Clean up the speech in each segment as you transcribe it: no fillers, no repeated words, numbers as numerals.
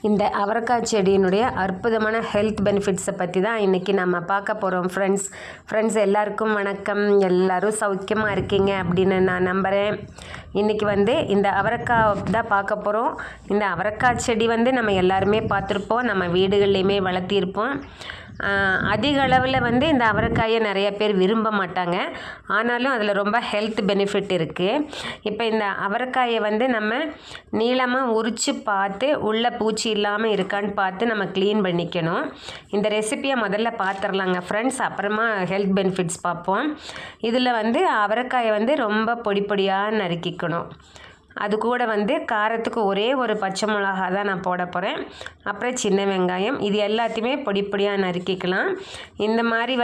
இந்த அவரைக்காய் செடியினுடைய அற்புதமான ஹெல்த் பெனிஃபிட்ஸை பற்றி தான் இன்றைக்கி நம்ம பார்க்க போகிறோம் ஃப்ரெண்ட்ஸ் எல்லாருக்கும் வணக்கம். எல்லோரும் சௌக்கியமாக இருக்கீங்க அப்படின்னு நான் நம்புகிறேன். இன்றைக்கி இந்த அவரைக்காய் தான் பார்க்க போகிறோம். இந்த அவரைக்காய் செடி நம்ம எல்லாருமே பார்த்துருப்போம், நம்ம வீடுகள்லையுமே வளர்த்திருப்போம். அதிக அளவில் இந்த அவரைக்காயை நிறைய பேர் விரும்ப மாட்டாங்க, ஆனாலும் அதில் ரொம்ப ஹெல்த் பெனிஃபிட் இருக்குது. இப்போ இந்த அவரைக்காயை நம்ம நீளமாக உரித்து பார்த்து உள்ளே பூச்சி இல்லாமல் இருக்கான்னு பார்த்து நம்ம க்ளீன் பண்ணிக்கணும். இந்த ரெசிப்பியை முதல்ல பார்த்துடலாங்க ஃப்ரெண்ட்ஸ், அப்புறமா ஹெல்த் பெனிஃபிட்ஸ் பார்ப்போம். இதில் அவரைக்காயை ரொம்ப பொடி பொடியாக நறுக்கிக்கணும். அது கூட காரத்துக்கு ஒரே ஒரு பச்சை மிளகா தான் நான் போட போகிறேன். அப்புறம் சின்ன வெங்காயம், இது எல்லாத்தையுமே பொடி பொடியாக நறுக்கிக்கலாம். இந்த மாதிரி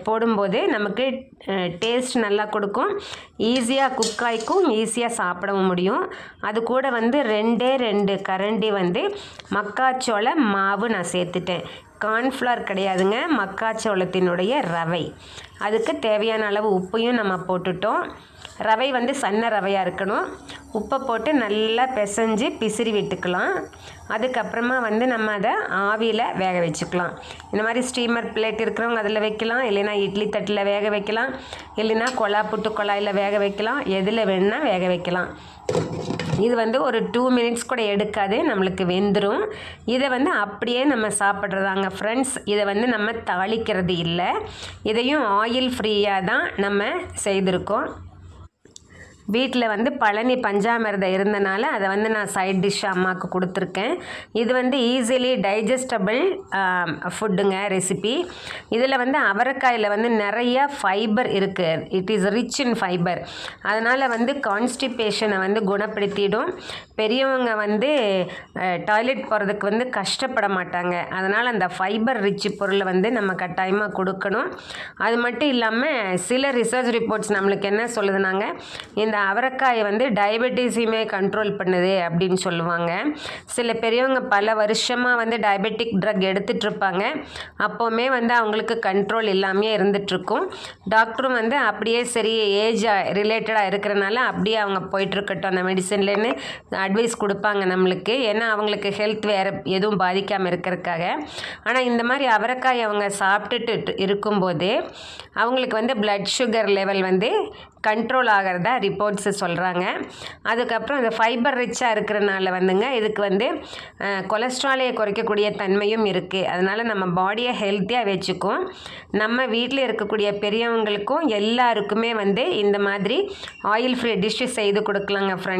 போடும்போது நமக்கு டேஸ்ட் நல்லா கொடுக்கும், ஈஸியாக குக் ஆகிக்கும், ஈஸியாக சாப்பிடவும் முடியும். அது கூட 2 கரண்டி மக்காச்சோள மாவு நான் சேர்த்துட்டேன். கார்ன்ஃப்ளவர் கிடையாதுங்க, மக்காச்சோளத்தினுடைய ரவை. அதுக்கு தேவையான அளவு உப்பையும் நம்ம போட்டுட்டோம். ரவை சன்ன ரவையாக இருக்கணும். உப்பை போட்டு நல்லா பிசைஞ்சு பிசிறி விட்டுக்கலாம். அதுக்கப்புறமா நம்ம அதை ஆவியில் வேக வச்சுக்கலாம். இந்த மாதிரி ஸ்டீமர் பிளேட் இருக்கிறவங்க அதில் வைக்கலாம், இல்லைன்னா இட்லி தட்டில் வேக வைக்கலாம், இல்லைன்னா புட்டு குழாயில் வேக வைக்கலாம், எதில் வேணுன்னா வேக வைக்கலாம். இது ஒரு 2 மினிட்ஸ் கூட எடுக்காது, நம்மளுக்கு வெந்துடும். இதை அப்படியே நம்ம சாப்பிட்றதாங்க ஃப்ரெண்ட்ஸ். இதை நம்ம தாளிக்கிறது இல்லை, இதையும் ஆயில் ஃப்ரீயாக தான் நம்ம செய்திருக்கோம். வீட்டில் பழனி பஞ்சாமிர்தம் இருந்தனால அதை நான் சைட் டிஷ் அம்மாவுக்கு கொடுத்துருக்கேன். இது ஈஸிலி டைஜஸ்டபிள் ஃபுட்டுங்க ரெசிபி. இதில் அவரைக்காயில் நிறைய ஃபைபர் இருக்குது. It is rich in fibre. அதனால் கான்ஸ்டிபேஷனை குணப்படுத்திடும். பெரியவங்க டாய்லெட் போகிறதுக்கு கஷ்டப்பட மாட்டாங்க. அதனால் அந்த ஃபைபர் ரிச் பொருளை நம்ம கட்டாயமாக கொடுக்கணும். அது மட்டும் இல்லாமல் சில ரிசர்ச் ரிப்போர்ட்ஸ் நம்மளுக்கு என்ன சொல்லுதுனாங்க, இந்த அவரைக்காயை டயபெட்டிஸையுமே கண்ட்ரோல் பண்ணுது அப்படின்னு சொல்லுவாங்க. சில பெரியவங்க பல வருஷமாக டயபெட்டிக் ட்ரக் எடுத்துகிட்ருப்பாங்க. அப்போவுமே அவங்களுக்கு கண்ட்ரோல் இல்லாமையே இருந்துகிட்ருக்கும். டாக்டரும் அப்படியே சரி ஏஜ் ரிலேட்டடாக இருக்கிறனால அப்படியே அவங்க போயிட்டுருக்கட்டும் அந்த மெடிசன்லேன்னு அட்வைஸ் கொடுப்பாங்க நம்மளுக்கு. ஏன்னா அவங்களுக்கு ஹெல்த் வேறு எதுவும் பாதிக்காமல் இருக்கிறதுக்காக. ஆனால் இந்த மாதிரி அவரைக்காய் அவங்க சாப்பிட்டுட்டு இருக்கும்போது அவங்களுக்கு பிளட் சுகர் லெவல் கண்ட்ரோல் ஆகிறதா ரிப்போர்ட்ஸு சொல்கிறாங்க. அதுக்கப்புறம் இந்த ஃபைபர் ரிச்சாக இருக்கிறனால இதுக்கு கொலஸ்ட்ராலை குறைக்கக்கூடிய தன்மையும் இருக்குது. அதனால் நம்ம பாடியை ஹெல்த்தியாக வச்சுக்கும். நம்ம வீட்டில் இருக்கக்கூடிய பெரியவங்களுக்கும் எல்லாருக்குமே இந்த மாதிரி ஆயில் ஃப்ரீ டிஷ்ஷு செய்து கொடுக்கலாங்க ஃப்ரெண்ட்.